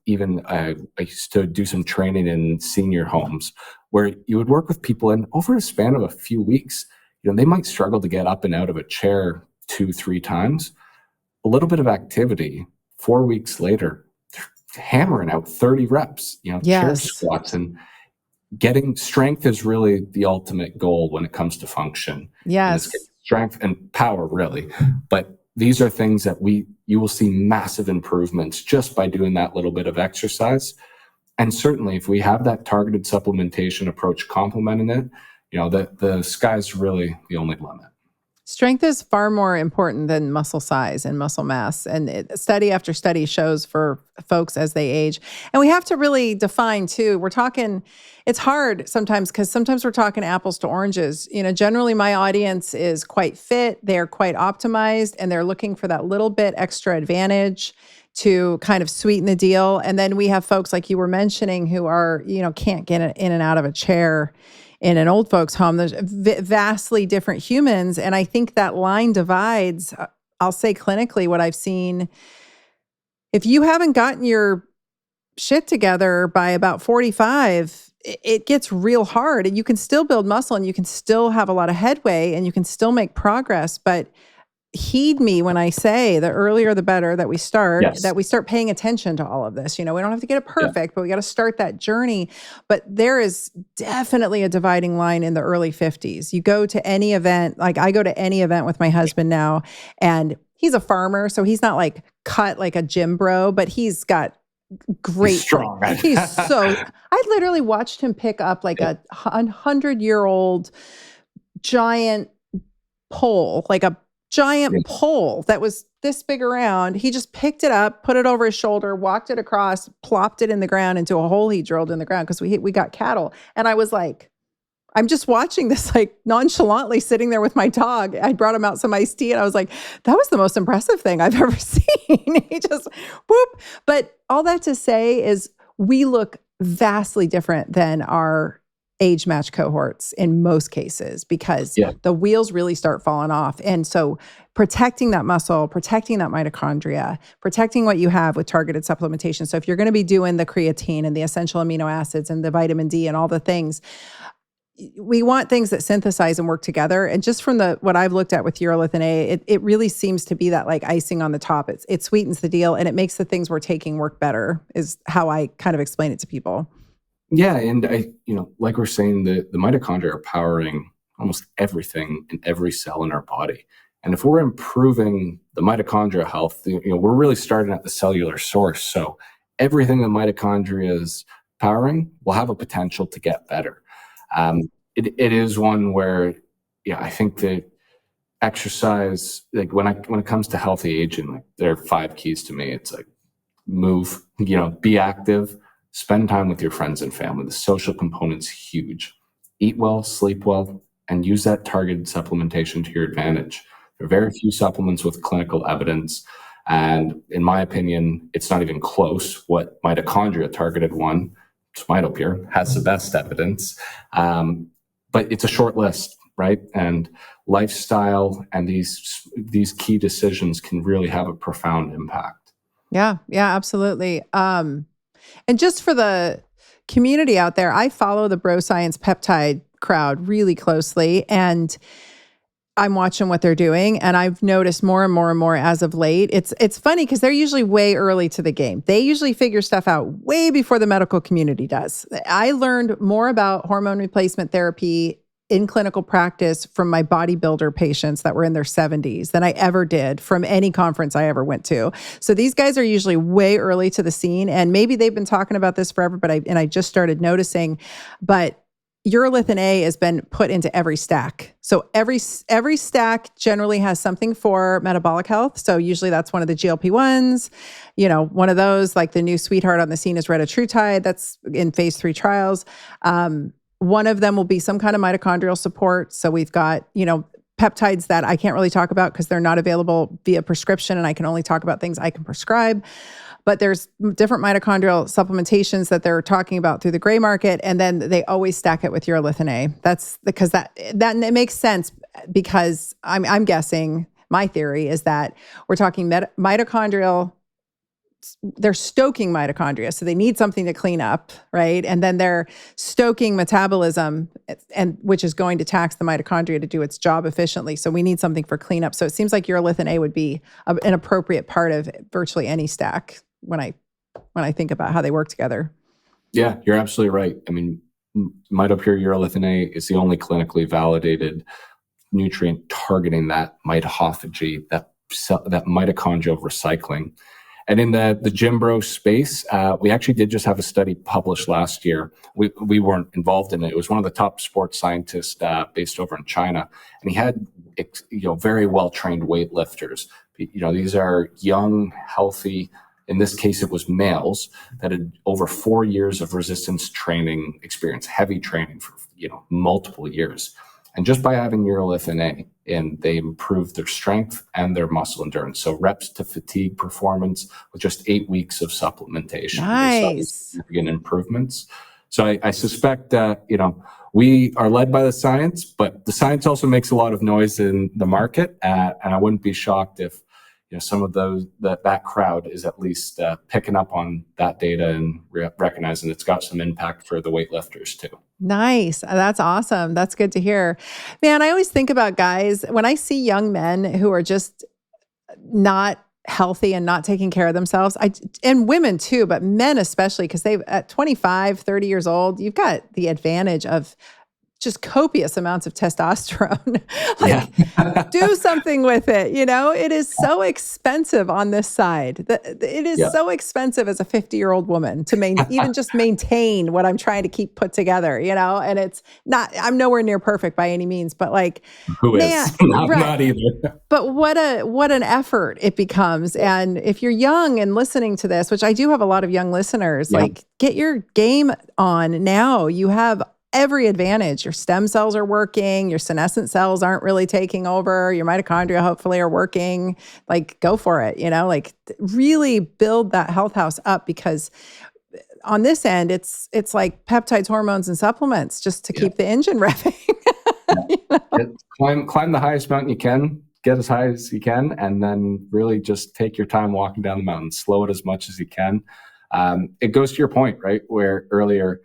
even I used to do some training in senior homes where you would work with people, and over a span of a few weeks, they might struggle to get up and out of a chair 2-3 times. A little bit of activity, 4 weeks later, hammering out 30 reps, chair squats, and getting strength is really the ultimate goal when it comes to function. Yes. Strength and power, really. But these are things that you will see massive improvements just by doing that little bit of exercise. And certainly if we have that targeted supplementation approach complementing it, the sky's really the only limit. Strength is far more important than muscle size and muscle mass. And study after study shows for folks as they age. And we have to really define too, it's hard sometimes, because sometimes we're talking apples to oranges. Generally my audience is quite fit, they're quite optimized, and they're looking for that little bit extra advantage to kind of sweeten the deal. And then we have folks like you were mentioning who are, can't get in and out of a chair in an old folks home. There's vastly different humans. And I think that line divides, I'll say clinically, what I've seen. If you haven't gotten your shit together by about 45, it gets real hard. And you can still build muscle, and you can still have a lot of headway, and you can still make progress. But heed me when I say the earlier the better that we start, that we start paying attention to all of this. We don't have to get it perfect, but we got to start that journey. But there is definitely a dividing line in the early 50s. You go to any event, like I go to any event with my husband now, and he's a farmer, so he's not like cut like a gym bro, but he's got great. He's strong. I literally watched him pick up like a 100-year-old giant pole, like a giant pole that was this big around. He just picked it up, put it over his shoulder, walked it across, plopped it in the ground into a hole he drilled in the ground, because we got cattle. And I was like, I'm just watching this like nonchalantly sitting there with my dog. I brought him out some iced tea and I was like, that was the most impressive thing I've ever seen. He just whoop. But all that to say is we look vastly different than our age match cohorts in most cases because the wheels really start falling off. And so protecting that muscle, protecting that mitochondria, protecting what you have with targeted supplementation. So if you're going to be doing the creatine and the essential amino acids and the vitamin D and all the things, we want things that synthesize and work together. And just from what I've looked at with Urolithin A, it really seems to be that like icing on the top. It sweetens the deal and it makes the things we're taking work better is how I kind of explain it to people. Yeah. And like we're saying, the mitochondria are powering almost everything in every cell in our body. And if we're improving the mitochondria health, we're really starting at the cellular source. So everything the mitochondria is powering will have a potential to get better. It is one where, I think that exercise, like when it comes to healthy aging, like there are 5 keys to me. It's like move, be active, spend time with your friends and family. The social component's huge. Eat well, sleep well, and use that targeted supplementation to your advantage. There are very few supplements with clinical evidence. And in my opinion, it's not even close. What mitochondria targeted one, Mitopure, has the best evidence. But it's a short list, right? And lifestyle and these key decisions can really have a profound impact. Yeah, absolutely. And just for the community out there, I follow the bro science peptide crowd really closely, and I'm watching what they're doing, and I've noticed more and more and more as of late. It's funny because they're usually way early to the game. They usually figure stuff out way before the medical community does. I learned more about hormone replacement therapy in clinical practice from my bodybuilder patients that were in their 70s than I ever did from any conference I ever went to. So these guys are usually way early to the scene, and maybe they've been talking about this forever, but I just started noticing. But Urolithin A has been put into every stack. So every stack generally has something for metabolic health. So usually that's one of the GLP-1s, one of those, like the new sweetheart on the scene is retatrutide. That's in phase 3 trials. One of them will be some kind of mitochondrial support. So we've got, peptides that I can't really talk about because they're not available via prescription, and I can only talk about things I can prescribe. But there's different mitochondrial supplementations that they're talking about through the gray market, and then they always stack it with Urolithin A. That's because that it makes sense because I'm guessing my theory is that we're talking mitochondrial. They're stoking mitochondria, so they need something to clean up, right? And then they're stoking metabolism, and which is going to tax the mitochondria to do its job efficiently. So we need something for cleanup. So it seems like Urolithin A would be an appropriate part of virtually any stack when I think about how they work together. Yeah, you're absolutely right. I mean, Mitopure Urolithin A is the only clinically validated nutrient targeting that mitophagy, that mitochondrial recycling. And in the gym bro space, we actually did just have a study published last year. We weren't involved in it. It was one of the top sports scientists based over in China, and he had very well trained weightlifters. These are young, healthy. In this case, it was males that had over 4 years of resistance training experience, heavy training for multiple years. And just by having Urolithin A, and they improved their strength and their muscle endurance. So reps to fatigue performance with just 8 weeks of supplementation. Nice. Significant improvements. So I suspect that, we are led by the science, but the science also makes a lot of noise in the market. And I wouldn't be shocked if, some of that crowd is at least picking up on that data and recognizing it's got some impact for the weightlifters too. Nice. That's awesome. That's good to hear. Man, I always think about guys, when I see young men who are just not healthy and not taking care of themselves, and women too, but men especially, because at 25, 30 years old, you've got the advantage of just copious amounts of testosterone. Do something with it. It is so expensive on this side. It is so expensive as a 50-year-old woman to even just maintain what I'm trying to keep put together, and it's not, I'm nowhere near perfect by any means, but who is? Not either. But what an effort it becomes. And if you're young and listening to this, which I do have a lot of young listeners, get your game on now. You have every advantage. Your stem cells are working, your senescent cells aren't really taking over, your mitochondria hopefully are working. Like, go for it, like really build that health house up, because on this end, it's like peptides, hormones, and supplements just to keep the engine revving. Climb the highest mountain you can, get as high as you can, and then really just take your time walking down the mountain. Slow it as much as you can. It goes to your point, right? Where earlier,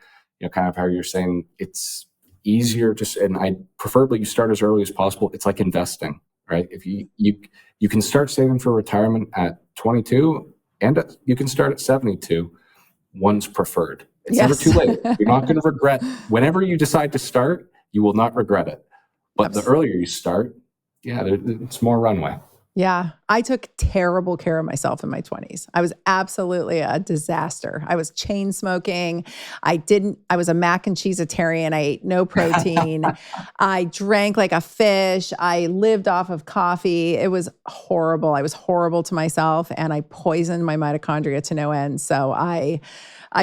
kind of how you're saying it's easier and I preferably you start as early as possible. It's like investing, right? If you can start saving for retirement at 22 and you can start at 72. One's preferred. It's never too late. You're not going to regret. Whenever you decide to start, you will not regret it. But the earlier you start, it's more runway. Yeah. I took terrible care of myself in my 20s. I was absolutely a disaster. I was chain smoking. I was a mac and cheeseitarian. I ate no protein. I drank like a fish. I lived off of coffee. It was horrible. I was horrible to myself, and I poisoned my mitochondria to no end. So I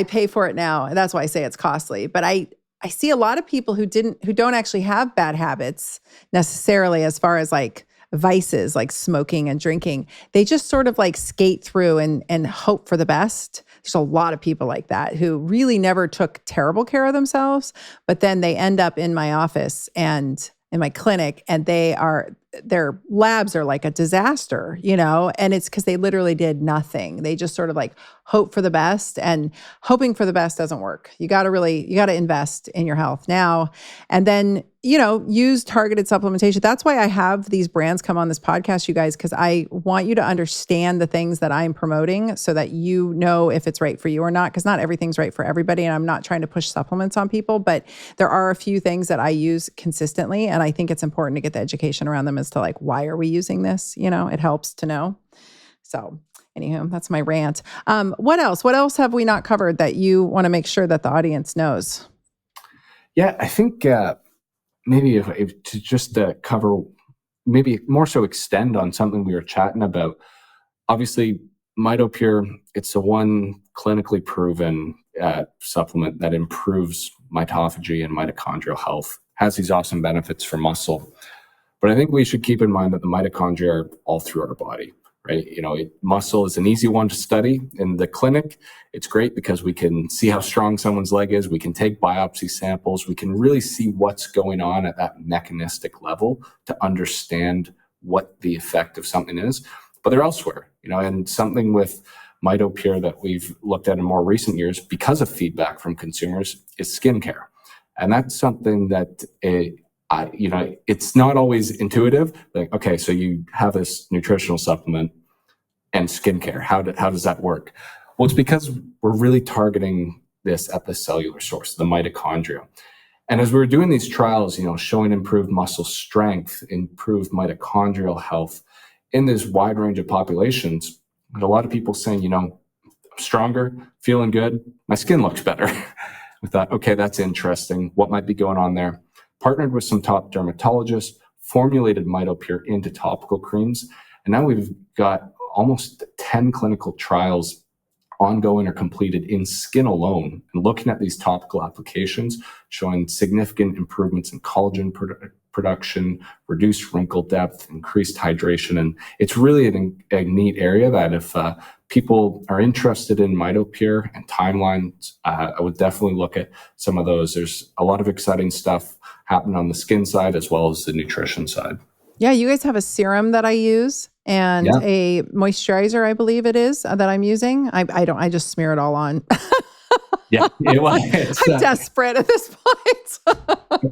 pay for it now. That's why I say it's costly. But I see a lot of people who don't actually have bad habits necessarily, as far as like vices like smoking and drinking. They just sort of like skate through and hope for the best. There's a lot of people like that who really never took terrible care of themselves, but then they end up in my office and in my clinic, and their labs are like a disaster, and it's because they literally did nothing. They just sort of like hope for the best, and hoping for the best doesn't work. You got to invest in your health now, and then, use targeted supplementation. That's why I have these brands come on this podcast, you guys, because I want you to understand the things that I'm promoting so that you know if it's right for you or not, because not everything's right for everybody. And I'm not trying to push supplements on people, but there are a few things that I use consistently. And I think it's important to get the education around them as to like, why are we using this? It helps to know. So anywho, that's my rant. What else? What else have we not covered that you want to make sure that the audience knows? Yeah, I think maybe if to just cover, maybe more so extend on something we were chatting about. Obviously, Mitopure, it's the one clinically proven supplement that improves mitophagy and mitochondrial health, has these awesome benefits for muscle. But I think we should keep in mind that the mitochondria are all through our body, right? Muscle is an easy one to study in the clinic. It's great because we can see how strong someone's leg is. We can take biopsy samples. We can really see what's going on at that mechanistic level to understand what the effect of something is. But they're elsewhere, and something with Mitopure that we've looked at in more recent years because of feedback from consumers is skincare. And that's something that it's not always intuitive. Like, okay, so you have this nutritional supplement and skincare. How does that work? Well, it's because we're really targeting this at the cellular source, the mitochondria. And as we were doing these trials, showing improved muscle strength, improved mitochondrial health in this wide range of populations, and a lot of people saying, I'm stronger, feeling good, my skin looks better. We thought, okay, that's interesting. What might be going on there? Partnered with some top dermatologists, formulated Mitopure into topical creams, and now we've got almost 10 clinical trials ongoing or completed in skin alone, and looking at these topical applications, showing significant improvements in collagen production, reduced wrinkle depth, increased hydration. And it's really a neat area that if people are interested in Mitopure and timelines, I would definitely look at some of those. There's a lot of exciting stuff happening on the skin side as well as the nutrition side. Yeah, you guys have a serum that I use and a moisturizer, I believe it is, that I'm using. I just smear it all on. Yeah, I'm desperate at this point.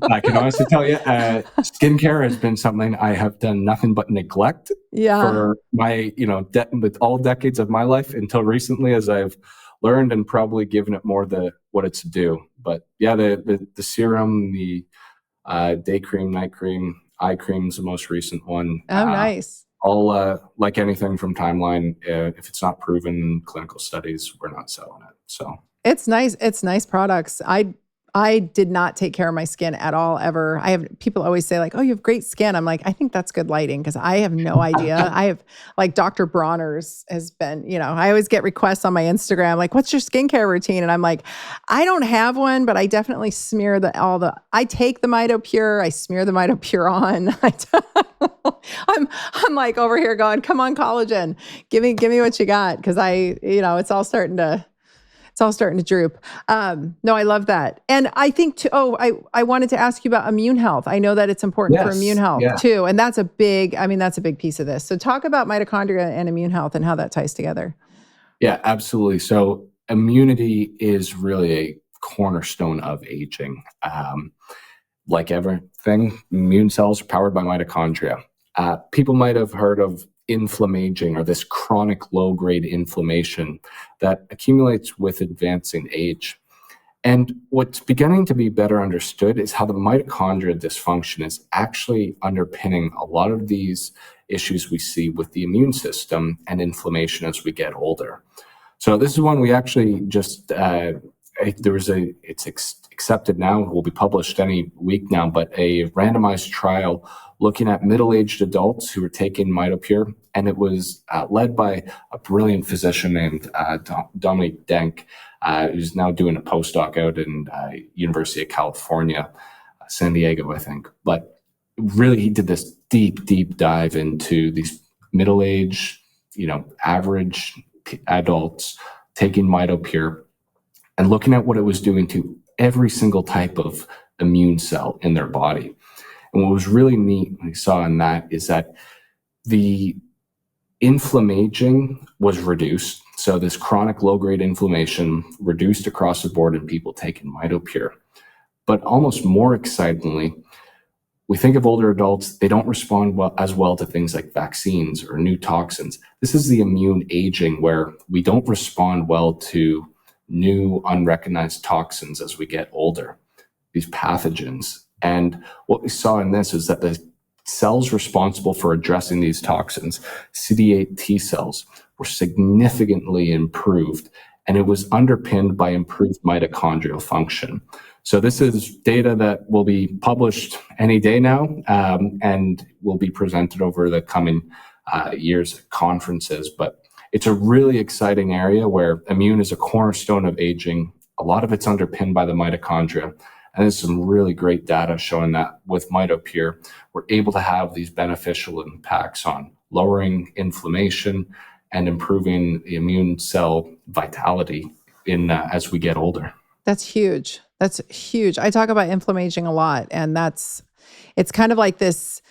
I can honestly tell you, skincare has been something I have done nothing but neglect for my, with all decades of my life until recently, as I've learned and probably given it more what it's due. But yeah, the serum, the day cream, night cream, eye cream's the most recent one. Oh, nice. All like anything from Timeline, if it's not proven in clinical studies, we're not selling it. So. It's nice. It's nice products. I did not take care of my skin at all, ever. People always say like, oh, you have great skin. I'm like, I think that's good lighting because I have no idea. I have like Dr. Bronner's has been, I always get requests on my Instagram, like, what's your skincare routine? And I'm like, I don't have one, but I definitely smear I take the Mitopure, I smear the Mitopure on. I'm like over here going, come on, collagen, give me what you got. Because it's all starting to droop. No, I love that. And I think I wanted to ask you about immune health. I know that it's important for immune health too. And that's a big piece of this. So talk about mitochondria and immune health and how that ties together. Yeah, absolutely. So immunity is really a cornerstone of aging. Like everything, immune cells are powered by mitochondria. People might have heard of inflammaging, or this chronic low-grade inflammation that accumulates with advancing age. And what's beginning to be better understood is how the mitochondria dysfunction is actually underpinning a lot of these issues we see with the immune system and inflammation as we get older. So this is one we actually just, it's accepted now, will be published any week now, but a randomized trial looking at middle-aged adults who were taking Mitopure, and it was led by a brilliant physician named Dominique Denk, who's now doing a postdoc out in University of California, San Diego, I think. But really, he did this deep dive into these middle-aged, average adults taking Mitopure and looking at what it was doing to every single type of immune cell in their body. And what was really neat we saw in that is that the inflammaging was reduced. So this chronic low-grade inflammation reduced across the board in people taking Mitopure. But almost more excitingly, we think of older adults, they don't respond as well to things like vaccines or new toxins. This is the immune aging where we don't respond well to new unrecognized toxins as we get older, these pathogens. And what we saw in this is that the cells responsible for addressing these toxins, CD8 T cells, were significantly improved, and it was underpinned by improved mitochondrial function. So this is data that will be published any day now, and will be presented over the coming years at conferences. But it's a really exciting area where immune is a cornerstone of aging. A lot of it's underpinned by the mitochondria. And there's some really great data showing that with Mitopure, we're able to have these beneficial impacts on lowering inflammation and improving the immune cell vitality as we get older. That's huge. That's huge. I talk about inflammaging a lot, and it's kind of like this,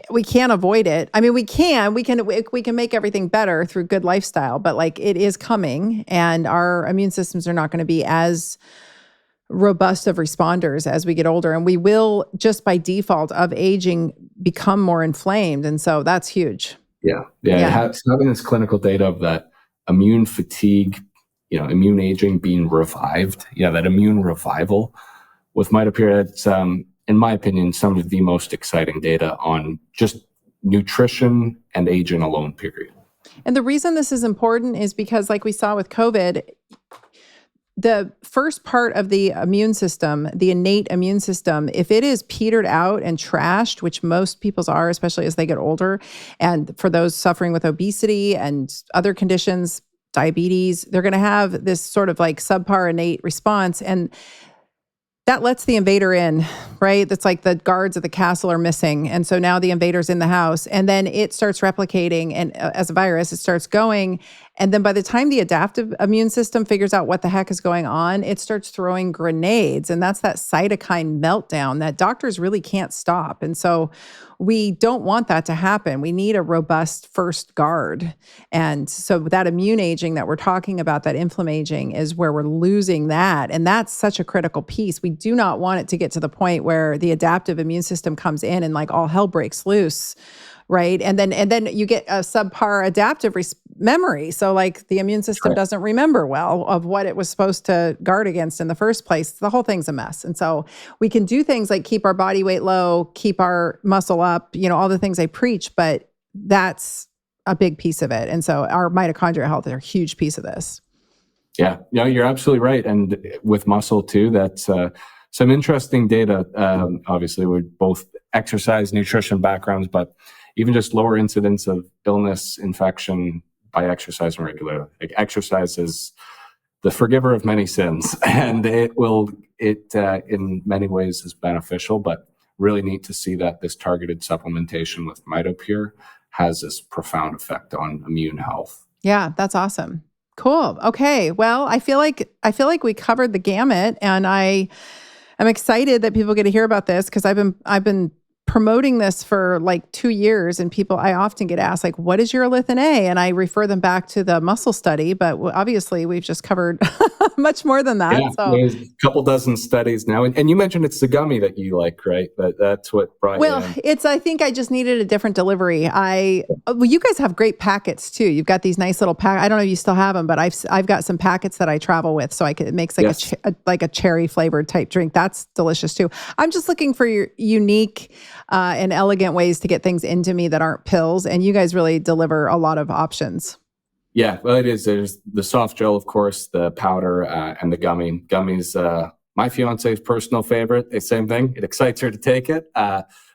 we can't avoid it. I mean, we can make everything better through good lifestyle, but like it is coming, and our immune systems are not going to be as robust of responders as we get older, and we will, just by default of aging, become more inflamed. And so that's huge. Yeah. Having this clinical data of that immune fatigue, immune aging being revived, that immune revival with Mitopure, it's in my opinion, some of the most exciting data on just nutrition and aging alone, period. And the reason this is important is because, like we saw with COVID, the first part of the immune system, the innate immune system, if it is petered out and trashed, which most people's are, especially as they get older, and for those suffering with obesity and other conditions, diabetes, they're going to have this sort of like subpar innate response. And that lets the invader in, right? That's like the guards of the castle are missing. And so now the invader's in the house, and then it starts replicating, and as a virus, it starts going. And then by the time the adaptive immune system figures out what the heck is going on, it starts throwing grenades. And that's that cytokine meltdown that doctors really can't stop. And so we don't want that to happen. We need a robust first guard. And so that immune aging that we're talking about, that inflammaging, is where we're losing that. And that's such a critical piece. We do not want it to get to the point where the adaptive immune system comes in and like all hell breaks loose, right? And then you get a subpar adaptive memory. So like the immune system doesn't remember well of what it was supposed to guard against in the first place. The whole thing's a mess. And so we can do things like keep our body weight low, keep our muscle up, all the things I preach, but that's a big piece of it. And so our mitochondrial health is a huge piece of this. Yeah, no, you're absolutely right. And with muscle too, that's some interesting data. Obviously, we're both exercise, nutrition backgrounds, but even just lower incidence of illness, infection by exercising regularly. Like exercise is the forgiver of many sins, and it in many ways is beneficial, but really neat to see that this targeted supplementation with Mitopure has this profound effect on immune health. Yeah, that's awesome. Cool. Okay. Well, I feel like we covered the gamut, and I'm excited that people get to hear about this because I've been promoting this for like 2 years, and I often get asked like, what is Urolithin A? And I refer them back to the muscle study, but obviously we've just covered much more than that. Yeah, So there's a couple dozen studies now. And you mentioned it's the gummy that you like, right? That's what brought you in. I think I just needed a different delivery. You guys have great packets too. You've got these nice little I don't know if you still have them, but I've got some packets that I travel with. So it makes like like a cherry flavored type drink. That's delicious too. I'm just looking for your unique and elegant ways to get things into me that aren't pills. And you guys really deliver a lot of options. Yeah, well, it is. There's the soft gel, of course, the powder, and the gummy. Gummies, my fiance's personal favorite. The same thing. It excites her to take it.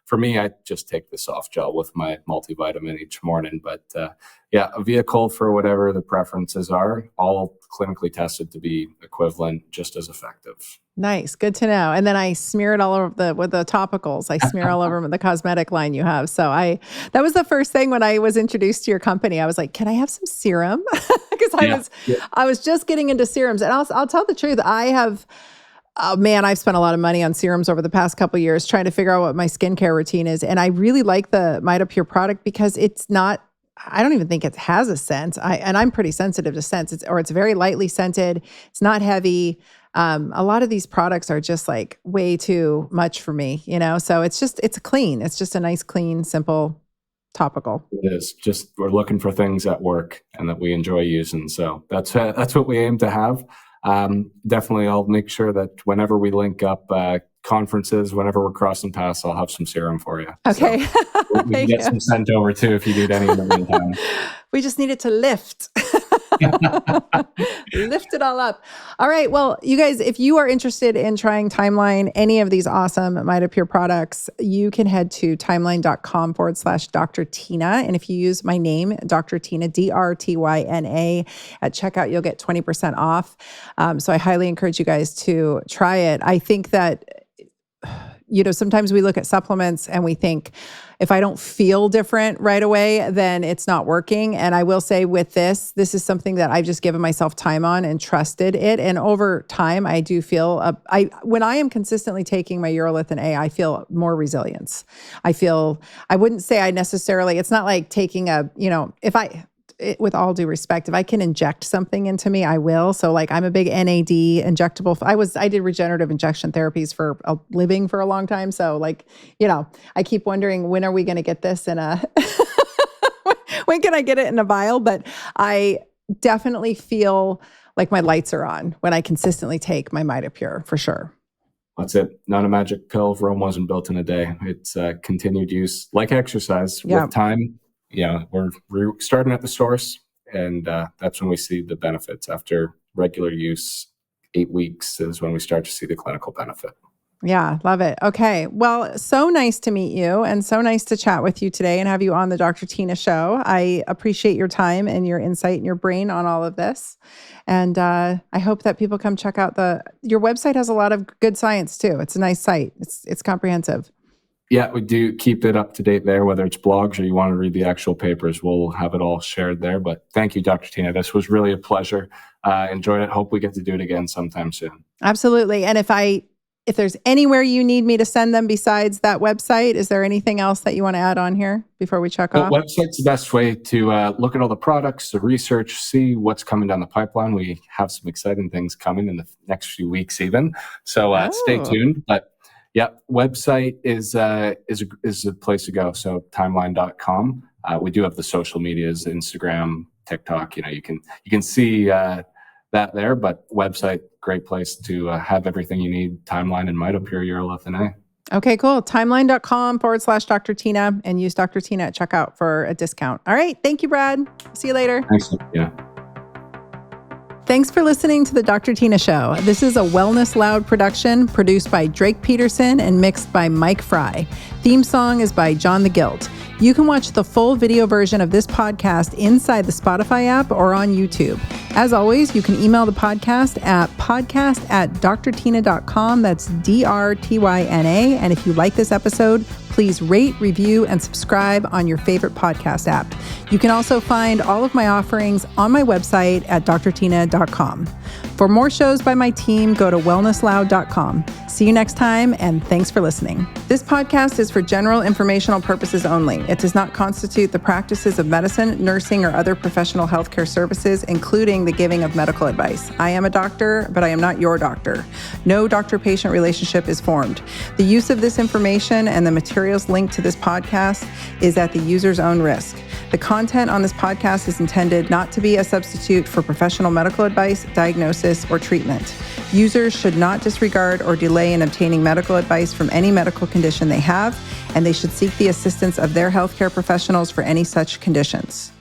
For me, I just take the soft gel with my multivitamin each morning. But yeah, a vehicle for whatever the preferences are, all clinically tested to be equivalent, just as effective. Nice. Good to know. And then I smear it all over with the topicals. I smear all over the cosmetic line you have. So that was the first thing when I was introduced to your company. I was like, can I have some serum? Because I was just getting into serums. And I'll tell the truth. I've spent a lot of money on serums over the past couple of years trying to figure out what my skincare routine is. And I really like the Mitopure product because I don't even think it has a scent. I'm pretty sensitive to scents. It's very lightly scented. It's not heavy. A lot of these products are just like way too much for me, so it's clean. It's just a nice, clean, simple topical. It is just, we're looking for things that work and that we enjoy using. So that's what we aim to have. Definitely, I'll make sure that whenever we link up conferences, whenever we're crossing paths, I'll have some serum for you. Okay. So we can get some sent over too if you need any in the meantime. We just need it to lift. Lift it all up. All right. Well, you guys, if you are interested in trying Timeline, any of these awesome Mitopure products, you can head to timeline.com/drtyna. And if you use my name, drtyna, DRTYNA, at checkout, you'll get 20% off. So I highly encourage you guys to try it. I think that sometimes we look at supplements and we think, if I don't feel different right away, then it's not working. And I will say with this is something that I've just given myself time on and trusted it. And over time, I do feel, when I am consistently taking my Urolithin A, I feel more resilience. I wouldn't say it's not like taking with all due respect, if I can inject something into me, I will. So like I'm a big NAD injectable. I did regenerative injection therapies for a living for a long time. So like, I keep wondering, when are we going to get this when can I get it in a vial? But I definitely feel like my lights are on when I consistently take my Mitopure, for sure. That's it. Not a magic pill. Rome wasn't built in a day. It's continued use, like exercise, with time. We're starting at the source, and that's when we see the benefits. After regular use, 8 weeks is when we start to see the clinical benefit. Yeah, love it. Okay. Well, so nice to meet you and so nice to chat with you today and have you on the Dr. Tina Show. I appreciate your time and your insight and your brain on all of this. And I hope that people come check out your website. Has a lot of good science too. It's a nice site. It's comprehensive. Yeah, we do keep it up to date there, whether it's blogs or you want to read the actual papers, we'll have it all shared there. But thank you, Dr. Tina. This was really a pleasure. Enjoyed it. Hope we get to do it again sometime soon. Absolutely. And if there's anywhere you need me to send them besides that website, is there anything else that you want to add on here before we check off? The website's the best way to look at all the products, the research, see what's coming down the pipeline. We have some exciting things coming in the next few weeks even. So stay tuned. But yeah, website is a place to go. So timeline.com. We do have the social medias, Instagram, TikTok. You can see that there. But website, great place to have everything you need. Timeline and Mitopure Urolithin A. Okay, cool. Timeline.com/Dr. Tina and use Dr. Tina at checkout for a discount. All right. Thank you, Brad. See you later. Thanks. Yeah. Thanks for listening to the Dr. Tina Show. This is a Wellness Loud production produced by Drake Peterson and mixed by Mike Fry. Theme song is by John the Guilt. You can watch the full video version of this podcast inside the Spotify app or on YouTube. As always, you can email the podcast at podcast@drtyna.com. That's DRTYNA. And if you like this episode, please rate, review, and subscribe on your favorite podcast app. You can also find all of my offerings on my website at drtyna.com. For more shows by my team, go to wellnessloud.com. See you next time, and thanks for listening. This podcast is for general informational purposes only. It does not constitute the practices of medicine, nursing, or other professional healthcare services, including the giving of medical advice. I am a doctor, but I am not your doctor. No doctor-patient relationship is formed. The use of this information and the materials linked to this podcast is at the user's own risk. The content on this podcast is intended not to be a substitute for professional medical advice, diagnosis, or treatment. Users should not disregard or delay in obtaining medical advice from any medical condition they have, and they should seek the assistance of their healthcare professionals for any such conditions.